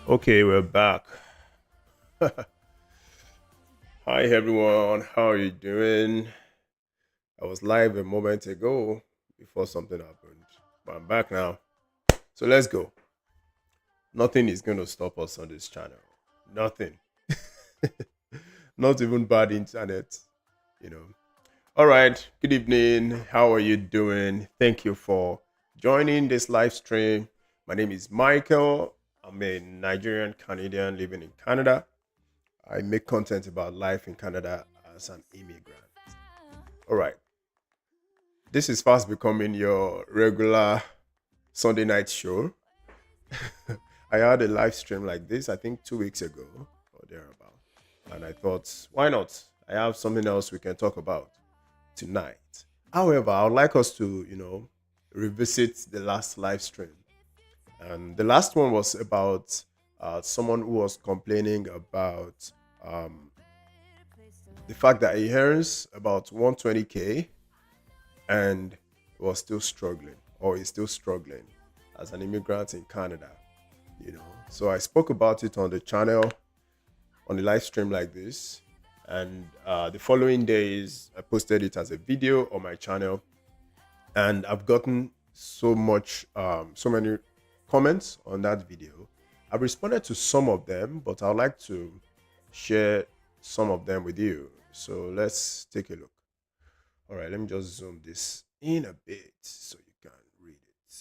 Okay, we're back. Hi everyone, how are you doing? I was live a moment ago before something happened, but I'm back now. So let's go. Nothing is going to stop us on this channel. Nothing. Not even bad internet, you know. All right, good evening. How are you doing? Thank you for joining this live stream. My name is Michael. I'm a Nigerian Canadian living in Canada. I make content about life in Canada as an immigrant. All right. This is fast becoming your regular Sunday night show. I had a live stream like this, I think 2 weeks ago or thereabout. And I thought, why not? I have something else we can talk about tonight. However, I would like us to, revisit the last live stream. And the last one was about someone who was complaining about um, the fact that he earns about 120K and was still struggling or is still struggling as an immigrant in Canada. So I spoke about it on the channel on the live stream like this. And the following days, I posted it as a video on my channel. And I've gotten so many comments on that video. I've responded to some of them, but I'd like to share some of them with you. So let's take a look. All right, let me just zoom this in a bit so you can read it.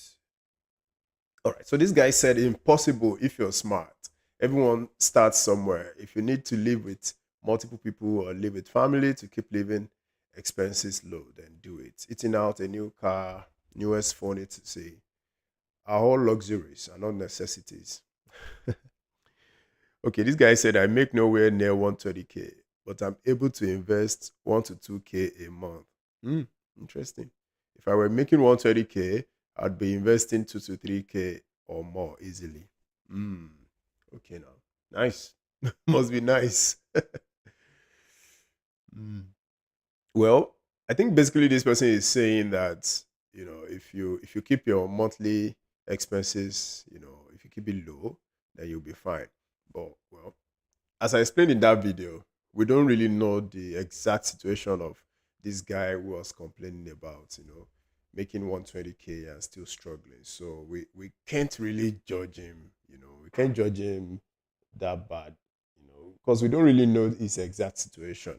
All right, so this guy said impossible if you're smart. Everyone starts somewhere. If you need to live with multiple people or live with family to keep living expenses low, then do it. Eating out a new car, newest phone, etc. are all luxuries and not necessities. Okay, this guy said I make nowhere near 120K, but I'm able to invest 1 to 2K a month. Hmm, interesting. If I were making 120K, I'd be investing 2 to 3K or more easily. Hmm. Okay now. Nice. Must be nice. Hmm. Well, I think basically this person is saying that, if you keep your monthly expenses, if you keep it low, then you'll be fine. But well, as I explained in that video, we don't really know the exact situation of this guy who was complaining about, making 120K and still struggling. So we can't really judge him, we can't judge him that bad, because we don't really know his exact situation,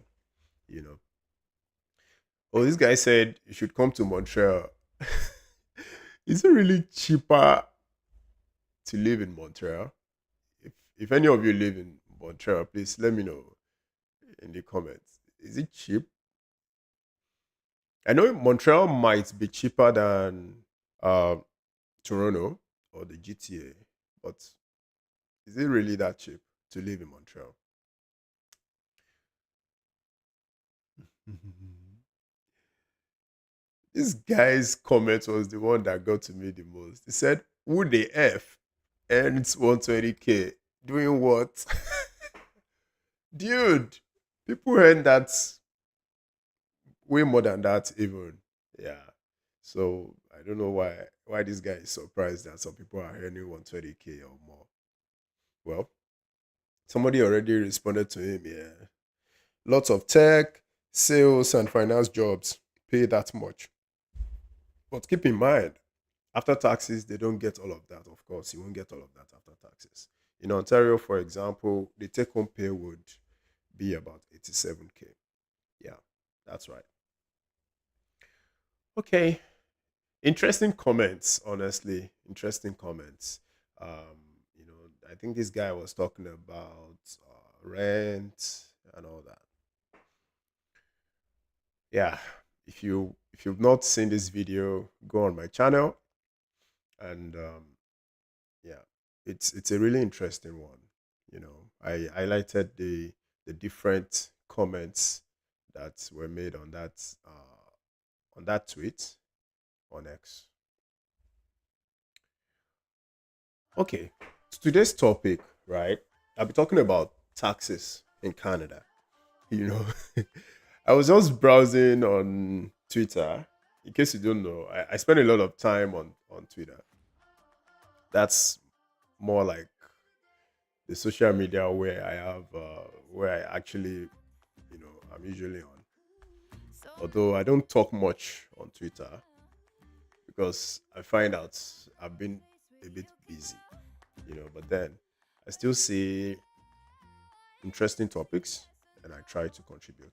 you know. Oh, this guy said you should come to Montreal. Is it really cheaper to live in Montreal? If any of you live in Montreal, please let me know in the comments. Is it cheap? I know Montreal might be cheaper than uh, Toronto or the GTA, but is it really that cheap to live in Montreal? This guy's comment was the one that got to me the most. He said, "Who the F earns 120K doing what?" Dude, people earn that way more than that, even. Yeah. So I don't know why this guy is surprised that some people are earning 120K or more. Well, somebody already responded to him. Yeah. Lots of tech, sales, and finance jobs pay that much. But keep in mind, after taxes, they don't get all of that. Of course, you won't get all of that after taxes. In Ontario, for example, the take home pay would be about 87K. Yeah, that's right. Okay. Interesting comments, honestly. Interesting comments. I think this guy was talking about rent and all that. Yeah. If you've not seen this video, go on my channel and yeah, it's a really interesting one. I highlighted the different comments that were made on that tweet on X. Okay, today's topic, right? I'll be talking about taxes in Canada. You know, I was just browsing on Twitter. In case you don't know, I spend a lot of time on Twitter. That's more like the social media where I actually, I'm usually on. Although I don't talk much on Twitter because I find out I've been a bit busy, but then I still see interesting topics and I try to contribute.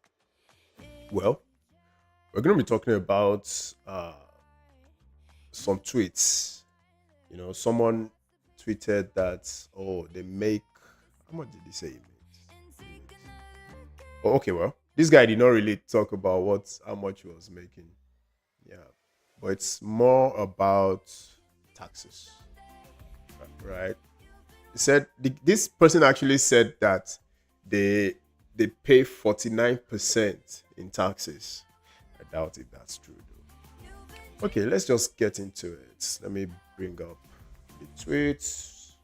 Well, we're going to be talking about some tweets. Someone tweeted that, oh, they make, how much did he say he makes? Oh, okay, well, this guy did not really talk about how much he was making. Yeah, but it's more about taxes, right? He said this person actually said that they they pay 49% in taxes. I doubt if that's true though. Okay, let's just get into it. Let me bring up the tweets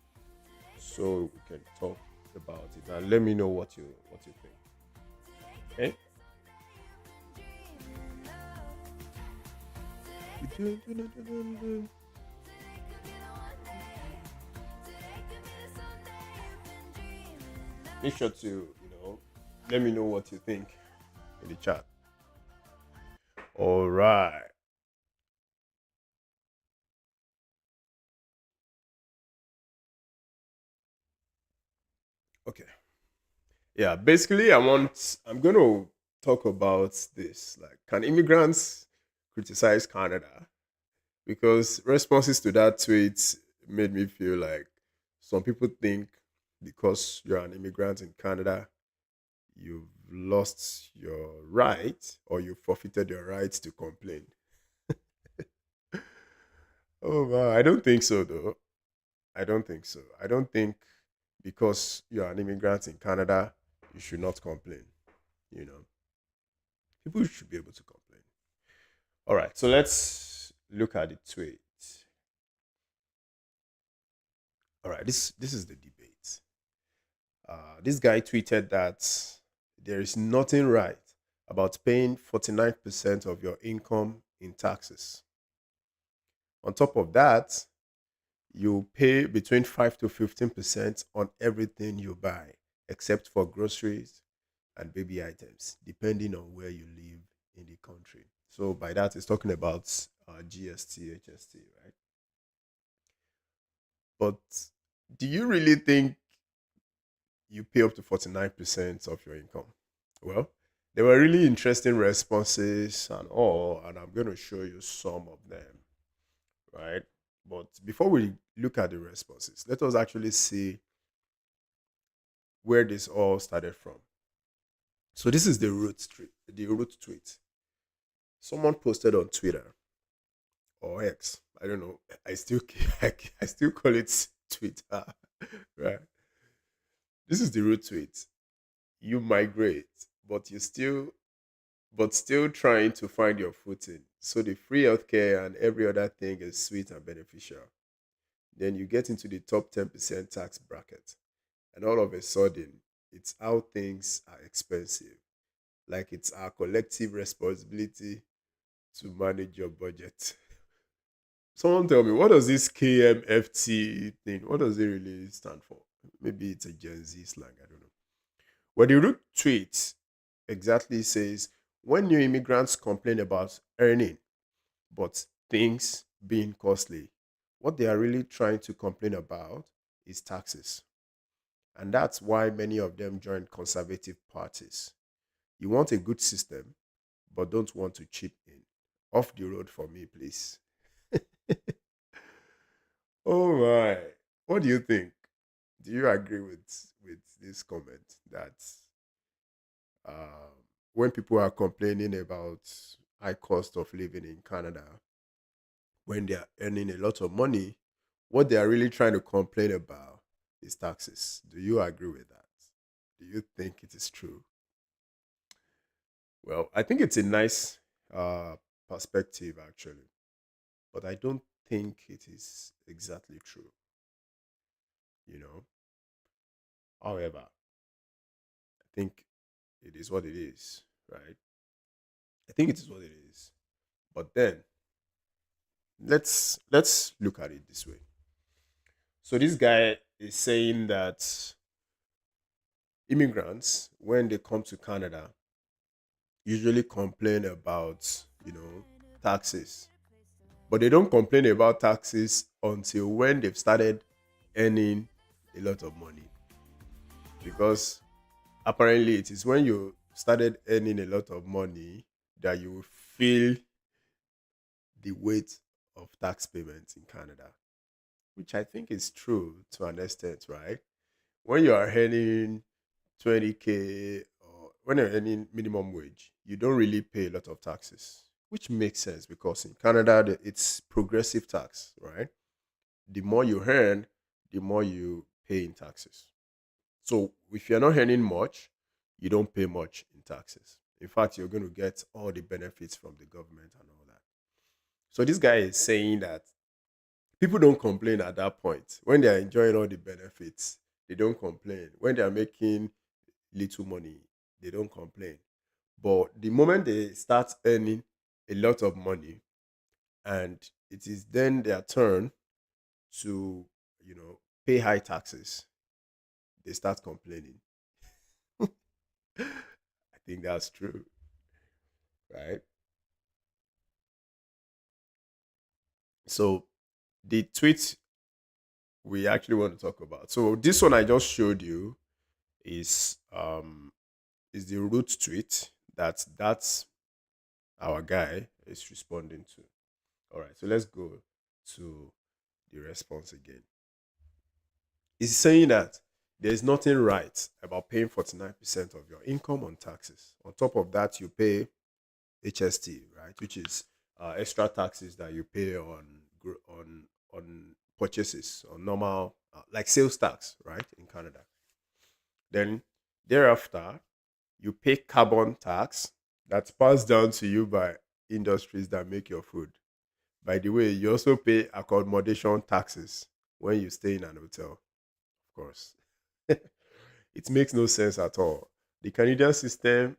so we can talk about it and let me know what you think. Okay. Make sure to let me know what you think in the chat. All right. Okay. Yeah, basically I'm going to talk about this. Like, can immigrants criticize Canada? Because responses to that tweet made me feel like some people think because you're an immigrant in Canada, you've lost your right or you forfeited your right to complain. Oh, wow. I don't think so, though. I don't think so. I don't think because you're an immigrant in Canada, you should not complain. You know, people should be able to complain. All right, so let's look at the tweet. All right, this is the debate. This guy tweeted that there is nothing right about paying 49% of your income in taxes. On top of that, you pay between 5 to 15% on everything you buy, except for groceries and baby items, depending on where you live in the country. So by that, it's talking about GST, HST, right? But do you really think you pay up to 49% of your income? Well, there were really interesting responses and all, and I'm going to show you some of them, right? But before we look at the responses, let us actually see where this all started from. So this is the root tweet. Someone posted on Twitter or X. I don't know. I still I still call it Twitter, right? This is the root tweet. You migrate, but still trying to find your footing. So the free healthcare and every other thing is sweet and beneficial. Then you get into the top 10% tax bracket, and all of a sudden, it's how things are expensive. Like it's our collective responsibility to manage your budget. Someone tell me, what does this KMFT thing, what does it really stand for? Maybe it's a Gen Z slang, I don't know. Well, the root tweet exactly says when new immigrants complain about earning, but things being costly, what they are really trying to complain about is taxes. And that's why many of them join conservative parties. You want a good system, but don't want to chip in. Off the road for me, please. Oh my. What do you think? Do you agree with this comment that um, when people are complaining about high cost of living in Canada, when they are earning a lot of money, what they are really trying to complain about is taxes? Do you agree with that? Do you think it is true? Well, I think it's a nice uh, perspective actually, but I don't think it is exactly true. You know, however, I think it is what it is, right? I think it is what it is. But then let's look at it this way. So this guy is saying that Immigrants, when they come to Canada, usually complain about, taxes. But they don't complain about taxes until when they've started earning a lot of money. Because apparently it is when you started earning a lot of money that you will feel the weight of tax payments in Canada, which I think is true to an extent, right? When you are earning 20K or when you're earning minimum wage, you don't really pay a lot of taxes, which makes sense because in Canada, it's progressive tax, right? The more you earn, the more you pay in taxes. So if you're not earning much, you don't pay much in taxes. In fact, you're going to get all the benefits from the government and all that. So this guy is saying that people don't complain at that point. When they are enjoying all the benefits, they don't complain. When they are making little money, they don't complain. But the moment they start earning a lot of money and it is then their turn to, pay high taxes, they start complaining. I think that's true, right? So the tweet we actually want to talk about. So this one I just showed you is the root tweet that's our guy is responding to. All right, so let's go to the response again. He's saying that there's nothing right about paying 49% of your income on taxes. On top of that, you pay HST, right, which is extra taxes that you pay on purchases, on normal like sales tax, right, in Canada. Then thereafter, you pay carbon tax that's passed down to you by industries that make your food. By the way, you also pay accommodation taxes when you stay in an hotel, of course. It makes no sense at all. The Canadian system,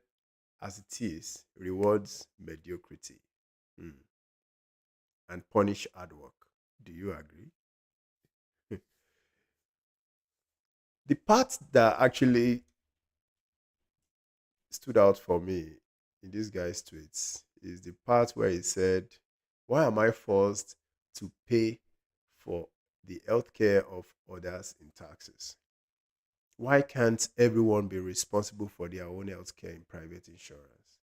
as it is, rewards mediocrity, mm, and punish hard work. Do you agree? The part that actually stood out for me in this guy's tweets is the part where he said, "Why am I forced to pay for the healthcare of others in taxes? Why can't everyone be responsible for their own healthcare in private insurance?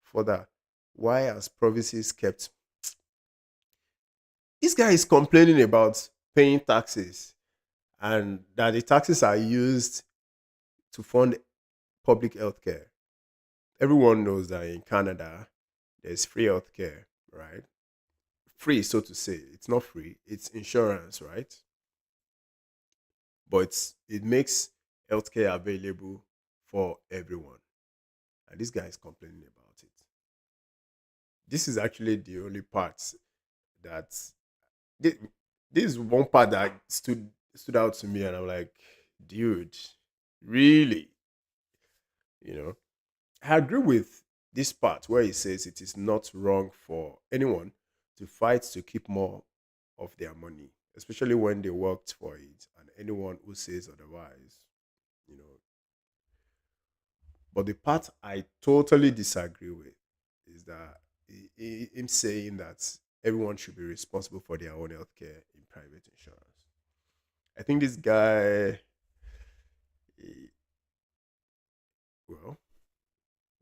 Further, why has provinces kept..." This guy is complaining about paying taxes and that the taxes are used to fund public healthcare. Everyone knows that in Canada, there's free healthcare, right? Free, so to say. It's not free, it's insurance, right? But it makes healthcare available for everyone. And this guy is complaining about it. This is actually the only part that thi- this is one part that stood out to me, and I'm like, dude, really? You know, I agree with this part where he says it is not wrong for anyone to fight to keep more of their money, especially when they worked for it, and anyone who says otherwise, you know. But the part I totally disagree with is that him saying that everyone should be responsible for their own healthcare in private insurance. I think this guy, eh, well,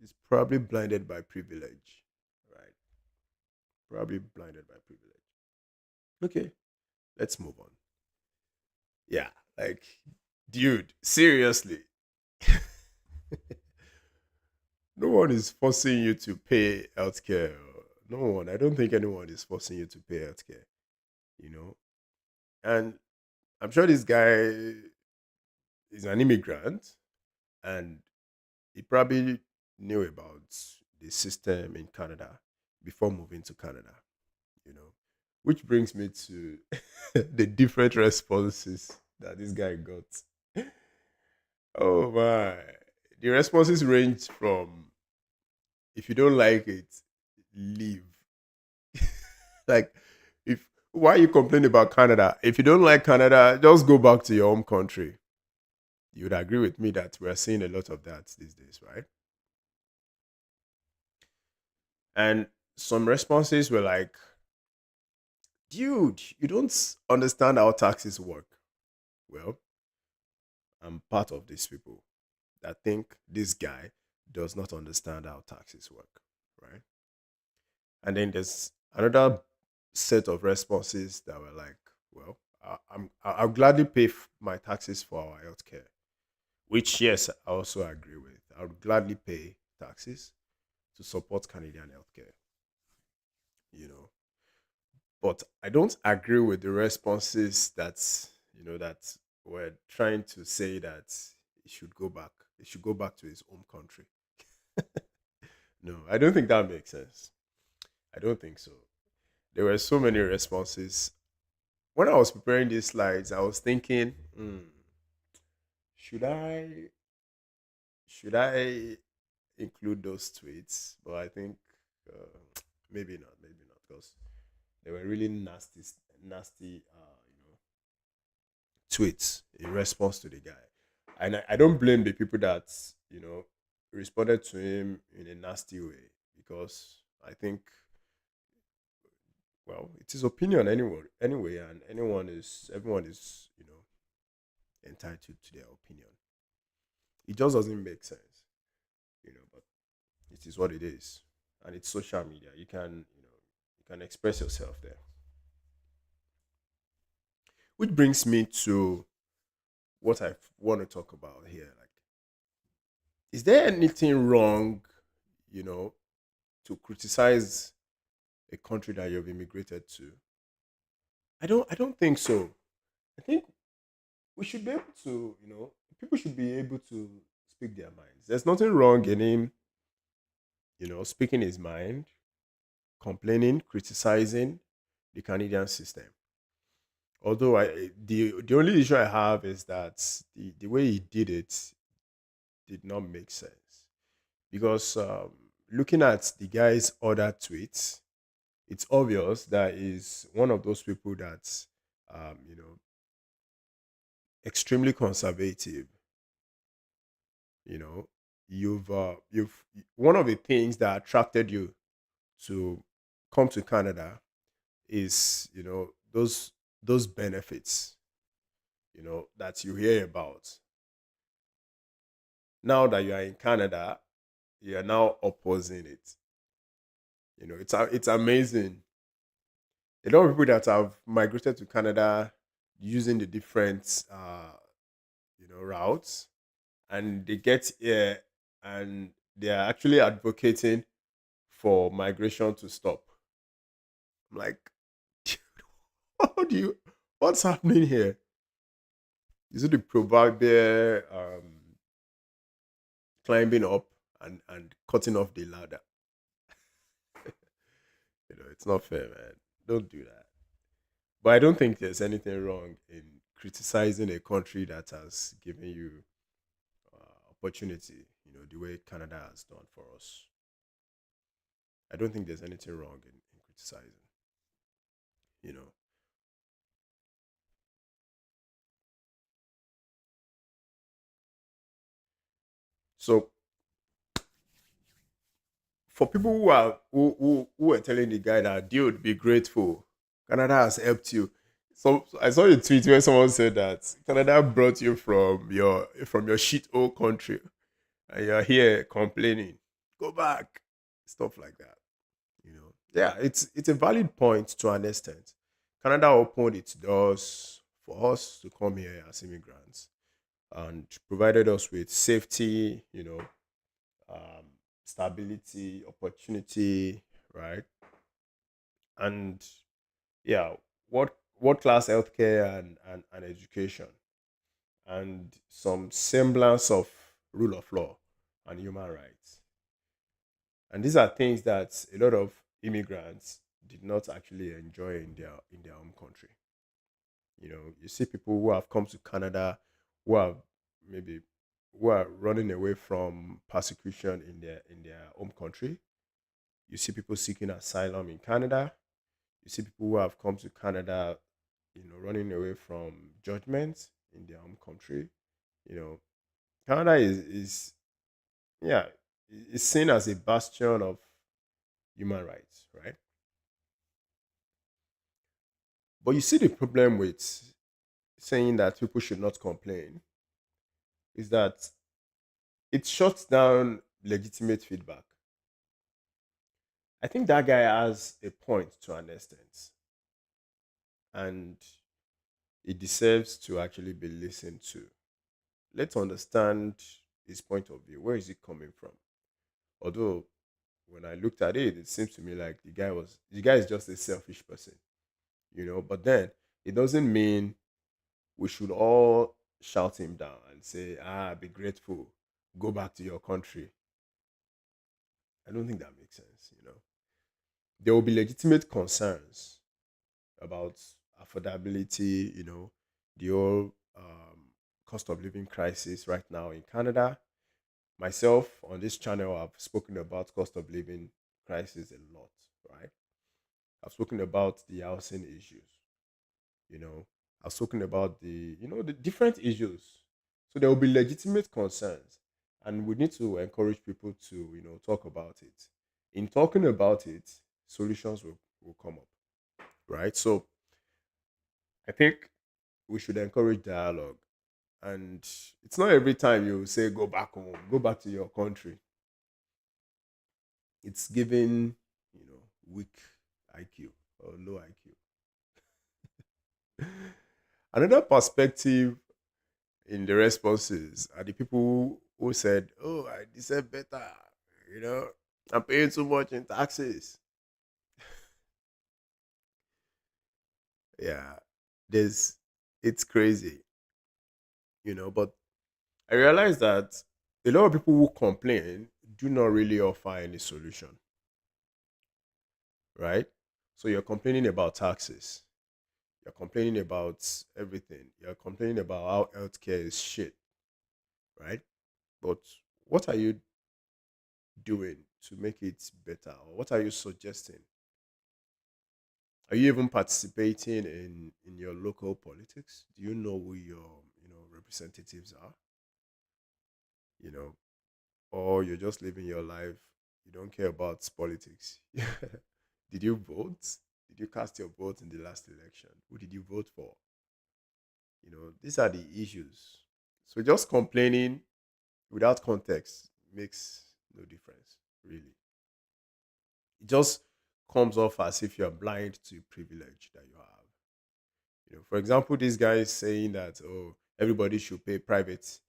is probably blinded by privilege, right? Probably blinded by privilege. Okay, let's move on. Yeah, like, dude, seriously, no one is forcing you to pay healthcare. No one. I don't think anyone is forcing you to pay healthcare. You know, and I'm sure this guy is an immigrant, and he probably knew about the system in Canada before moving to Canada. You know, which brings me to the different responses that this guy got. Oh my. The responses range from, if you don't like it, leave. Like, if why you complain about Canada? If you don't like Canada, just go back to your home country. You would agree with me that we're seeing a lot of that these days, right? And some responses were like, dude, you don't understand how taxes work. Well, I'm part of these people that think this guy does not understand how taxes work, right? And then there's another set of responses that were like, well, I'll gladly pay my taxes for our healthcare, which, yes, I also agree with. I would gladly pay taxes to support Canadian healthcare, you know. But I don't agree with the responses that were trying to say that he should go back. He should go back to his home country. No, I don't think that makes sense. I don't think so. There were so many responses. When I was preparing these slides, I was thinking, should I include those tweets? But I think maybe not, because they were really nasty, tweets in response to the guy. And I don't blame the people that, you know, responded to him in a nasty way, because I think, well, it's his opinion anyway, and everyone is, entitled to their opinion. It just doesn't make sense, but it is what it is. And it's social media. You can express yourself there. Which brings me to what I want to talk about here. Like, is there anything wrong, you know, to criticize a country that you've immigrated to? I don't think so. I think we should be able to, people should be able to speak their minds. There's nothing wrong in him, speaking his mind, complaining, criticizing the Canadian system. Although the only issue I have is that the way he did it did not make sense, because looking at the guy's other tweets, it's obvious that he's one of those people that um, you know extremely conservative. You know, you've one of the things that attracted you to come to Canada is, those benefits, that you hear about. Now that you are in Canada, you are now opposing it. It's amazing. A lot of people that have migrated to Canada using the different routes, and they get here and they are actually advocating for migration to stop. I'm like, how do you? What's happening here? Is it the proverbial climbing up and cutting off the ladder? It's not fair, man. Don't do that. But I don't think there's anything wrong in criticizing a country that has given you opportunity. The way Canada has done for us. I don't think there's anything wrong in criticizing. You know. So for people who are telling the guy that, dude, be grateful, Canada has helped you. So I saw a tweet where someone said that Canada brought you from your shit old country, and you're here complaining. Go back. Stuff like that. Yeah, it's a valid point to an extent. Canada opened its doors for us to come here as immigrants and provided us with safety, um, stability, opportunity, right? And yeah, what class healthcare and education, and some semblance of rule of law and human rights. And these are things that a lot of immigrants did not actually enjoy in their home country. You see people who have come to Canada, who have maybe who are running away from persecution in their home country. You see people seeking asylum in Canada. You see people who have come to Canada, running away from judgment in their home country. Canada is yeah, is seen as a bastion of human rights, right? But you see the problem with saying that people should not complain is that it shuts down legitimate feedback. I think that guy has a point to an extent, and it deserves to actually be listened to. Let's understand his point of view. Where is he coming from? Although when I looked at it, it seems to me like the guy is just a selfish person, you know. But then it doesn't mean we should all shout him down and say, be grateful, go back to your country. I don't think that makes sense, you know. There will be legitimate concerns about affordability, you know, the whole cost of living crisis right now in Canada. Myself on this channel, I've spoken about cost of living crisis a lot, right? I've spoken about the housing issues, you know. I've spoken about the different issues. So there will be legitimate concerns, and we need to encourage people to, talk about it. In talking about it, solutions will come up, right? So I think we should encourage dialogue. And it's not every time you say go back home, go back to your country. It's giving, weak IQ or low IQ. Another perspective in the responses are the people who said, "Oh, I deserve better." You know, I'm paying too much in taxes. Yeah, there's it's crazy, But I realize that a lot of people who complain do not really offer any solution, right? So you're complaining about taxes. You're complaining about everything. You're complaining about how healthcare is shit, right? But what are you doing to make it better? Or what are you suggesting? Are you even participating in your local politics? Do you know who your representatives are? You know, or you're just living your life. You don't care about politics. Did you vote? Did you cast your vote in the last election? Who did you vote for? These are the issues. So just complaining without context makes no difference, really. It just comes off as if you're blind to privilege that you have. For example, this guy is saying that, oh, everybody should pay private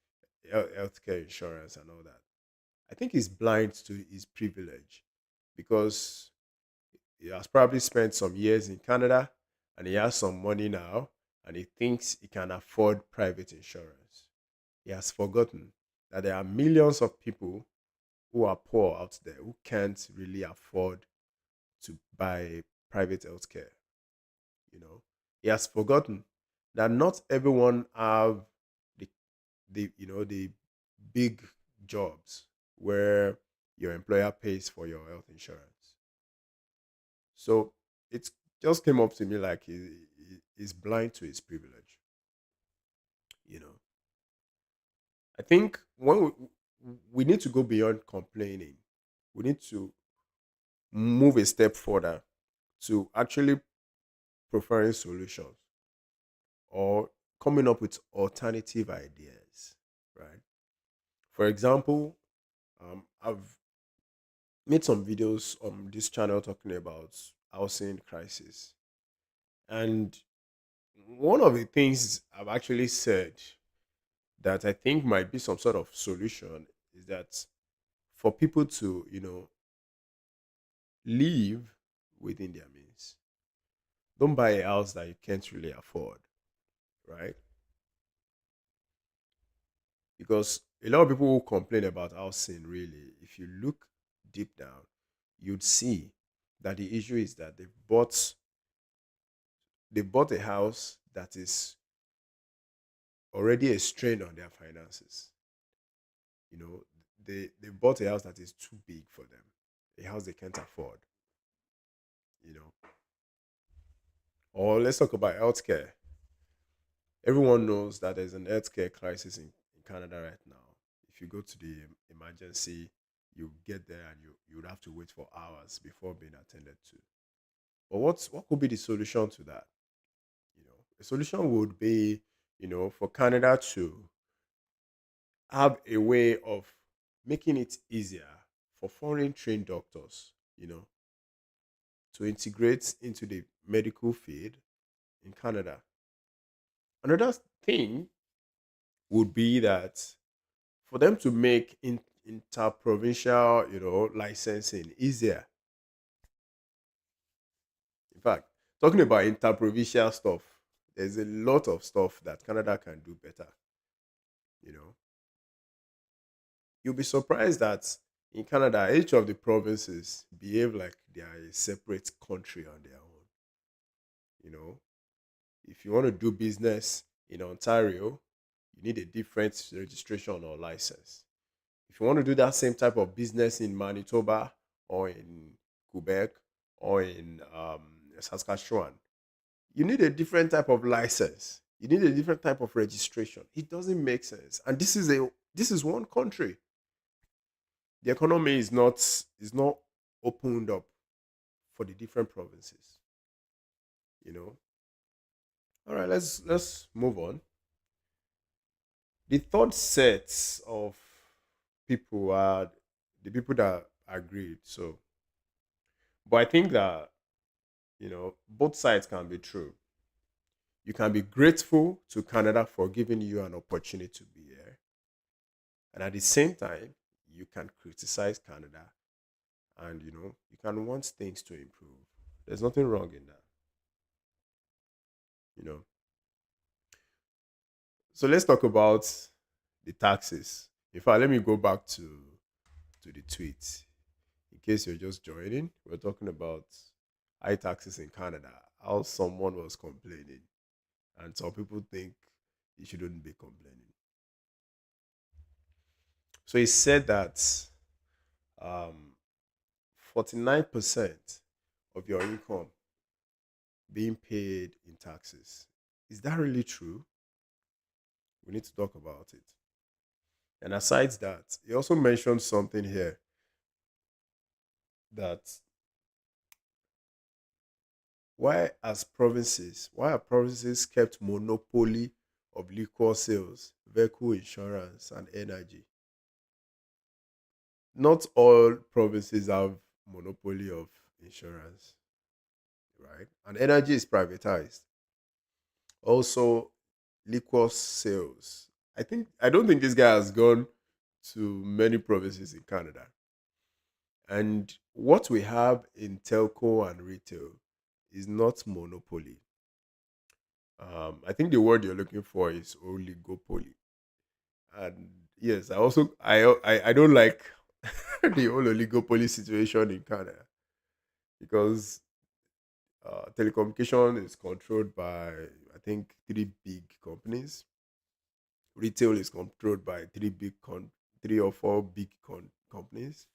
healthcare insurance and all that. I think he's blind to his privilege because he has probably spent some years in Canada and he has some money now and he thinks he can afford private insurance. He has forgotten that there are millions of people who are poor out there who can't really afford to buy private healthcare. You know, he has forgotten that not everyone have the the big jobs where your employer pays for your health insurance. So it just came up to me like he's blind to his privilege. You know, I think we need to go beyond complaining. We need to move a step further to actually preferring solutions or coming up with alternative ideas, right? For example, I've made some videos on this channel talking about housing crisis. And one of the things I've actually said that I think might be some sort of solution is that for people to, live within their means. Don't buy a house that you can't really afford, right? Because a lot of people who complain about housing, really, if you look deep down, you'd see that the issue is that they bought a house that is already a strain on their finances. You know, they bought a house that is too big for them, a house they can't afford, you know. Or let's talk about healthcare. Everyone knows that there's an healthcare crisis in Canada right now. if you go to the emergency, you get there and you would have to wait for hours before being attended to. But what could be the solution to that? A solution would be, for Canada to have a way of making it easier for foreign trained doctors, to integrate into the medical field in Canada. Another thing would be that for them to make interprovincial, licensing easier. In fact, talking about interprovincial stuff, there's a lot of stuff that Canada can do better. You know, you'll be surprised that in Canada, each of the provinces behave like they are a separate country on their own. You know, if you want to do business in Ontario, you need a different registration or license. If you want to do that same type of business in Manitoba or in Quebec or in Saskatchewan, you need a different type of license. You need a different type of registration. It doesn't make sense. And this is one country. The economy is not opened up for the different provinces. You know. All right, let's move on. The third set of people are the people that agreed. So, but I think that both sides can be true. You can be grateful to Canada for giving you an opportunity to be here, and at the same time, you can criticize Canada, and you can want things to improve. There's nothing wrong in that. You know. So let's talk about the taxes. In fact, let me go back to the tweet. In case you're just joining, we're talking about high taxes in Canada. How someone was complaining, and some people think you shouldn't be complaining. So he said that um, 49% of your income being paid in taxes. Is that really true? We need to talk about it. And aside that, he also mentioned something here that why are provinces kept monopoly of liquor sales, vehicle insurance, and energy? Not all provinces have monopoly of insurance, right? And energy is privatized. Also, liquor sales. I don't think this guy has gone to many provinces in Canada. And what we have in telco and retail is not monopoly. I think the word you're looking for is oligopoly. And yes, I don't like the whole oligopoly situation in Canada because telecommunication is controlled by I think three big companies. Retail is controlled by three or four big companies.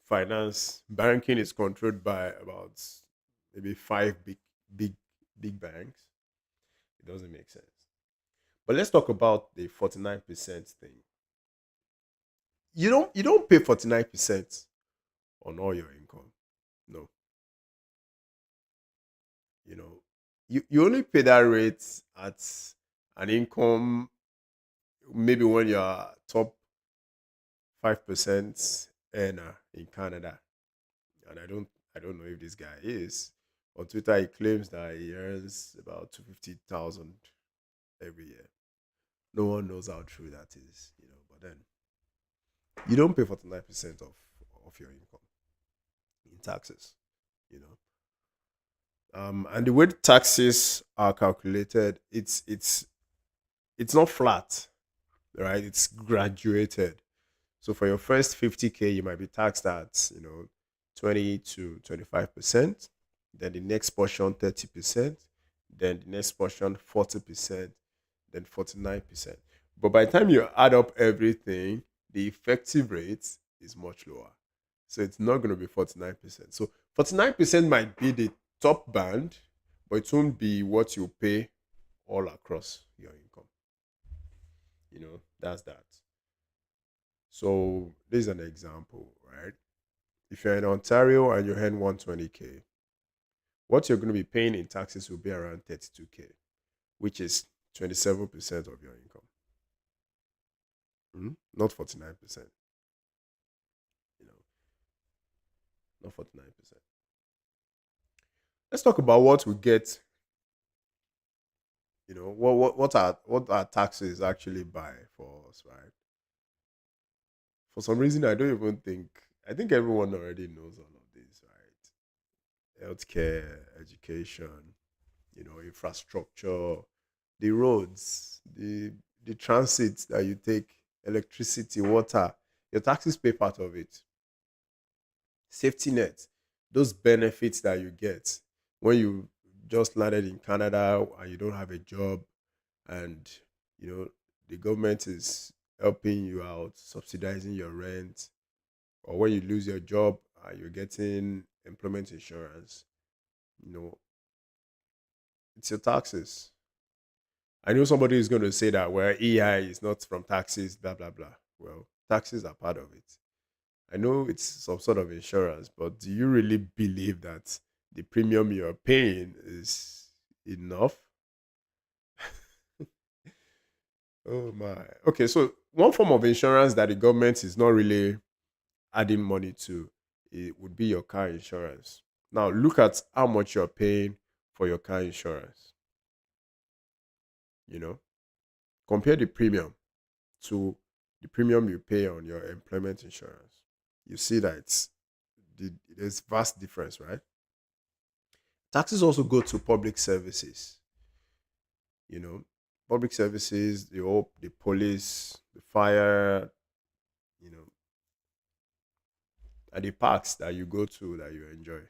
Finance banking is controlled by about maybe five big big banks. It doesn't make sense. But let's talk about the 49% thing. You don't pay 49% on all your income. No. You know, you only pay that rate at an income maybe when you're top 5% earner in Canada. And I don't know if this guy is. On Twitter he claims that he earns about 250,000 every year. No one knows how true that is. But then you don't pay 49% of your income in taxes, you know. And the way the taxes are calculated, it's not flat, right? It's graduated. So for your first 50K, you might be taxed at 20 to 25%. Then the next portion 30%. Then the next portion 40%. Then 49%. But by the time you add up everything, the effective rate is much lower. So it's not going to be 49%. So 49% might be the top band, but it won't be what you pay all across your income. That's that. So this is an example, right? If you're in Ontario and you earn 120K, what you're going to be paying in taxes will be around 32K, which is 27% of your income. Not 49%, you know, not 49%. Let's talk about what we get, what our taxes actually buy for us, right? For some reason, I think everyone already knows all of this, right? Healthcare, education, infrastructure, the roads, the transit that you take, electricity, water. Your taxes pay part of it. Safety net, those benefits that you get when you just landed in Canada and you don't have a job, and you know the government is helping you out, subsidizing your rent, or when you lose your job and you're getting employment insurance. You know, it's your taxes. I know somebody is going to say that, well, EI is not from taxes, blah blah blah. Well, taxes are part of it. I know it's some sort of insurance, but do you really believe that the premium you're paying is enough? Oh my. Okay, so one form of insurance that the government is not really adding money to, it would be your car insurance. Now look at how much you're paying for your car insurance. You know, compare the premium to the premium you pay on your employment insurance. You see that there's vast difference, right? Taxes also go to public services. You know, public services, the police, the fire, you know, and the parks that you go to that you enjoy.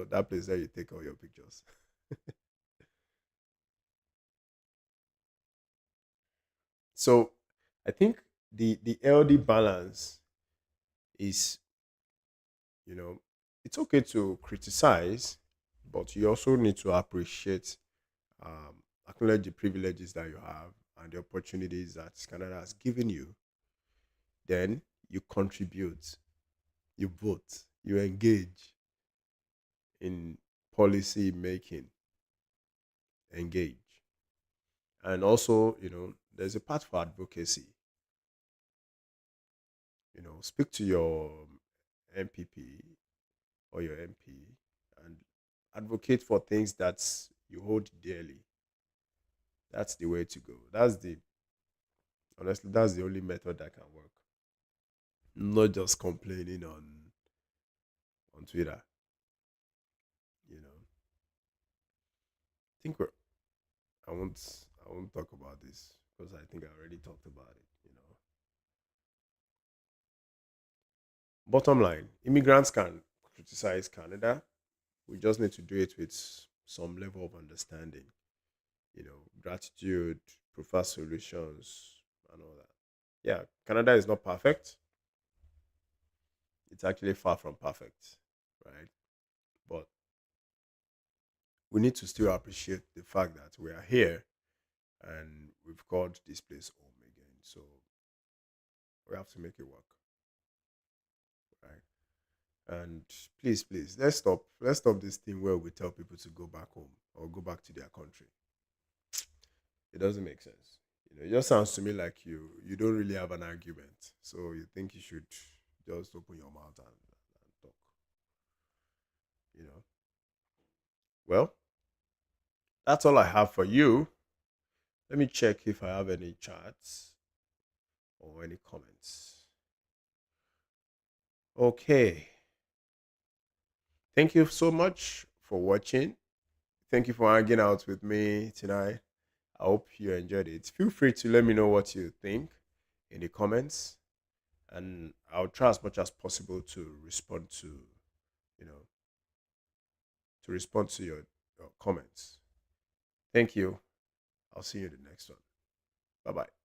That place that you take all your pictures. So I think the LD balance is, you know, it's okay to criticize, but you also need to appreciate, acknowledge the privileges that you have and the opportunities that Canada has given you. Then you contribute, you vote, you engage in policy making, engage. And also, there's a part for advocacy. Speak to your MPP or your MP and advocate for things that you hold dearly. That's the way to go. That's the only method that can work. Not just complaining on Twitter. You know, I think I won't talk about this because I think I already talked about it. Bottom line, immigrants can criticize Canada. We just need to do it with some level of understanding. Gratitude, prefer solutions, and all that. Yeah, Canada is not perfect. It's actually far from perfect, right? But we need to still appreciate the fact that we are here and we've called this place home again. So we have to make it work, right? And please, please, let's stop this thing where we tell people to go back home or go back to their country. It doesn't make sense. It just sounds to me like you don't really have an argument. So you think you should just open your mouth and talk, you know. Well, that's all I have for you. Let me check if I have any chats or any comments. Okay. Thank you so much for watching. Thank you for hanging out with me tonight. I hope you enjoyed it. Feel free to let me know what you think in the comments, and I'll try as much as possible to respond you know, to your comments. Thank you. I'll see you in the next one. Bye bye.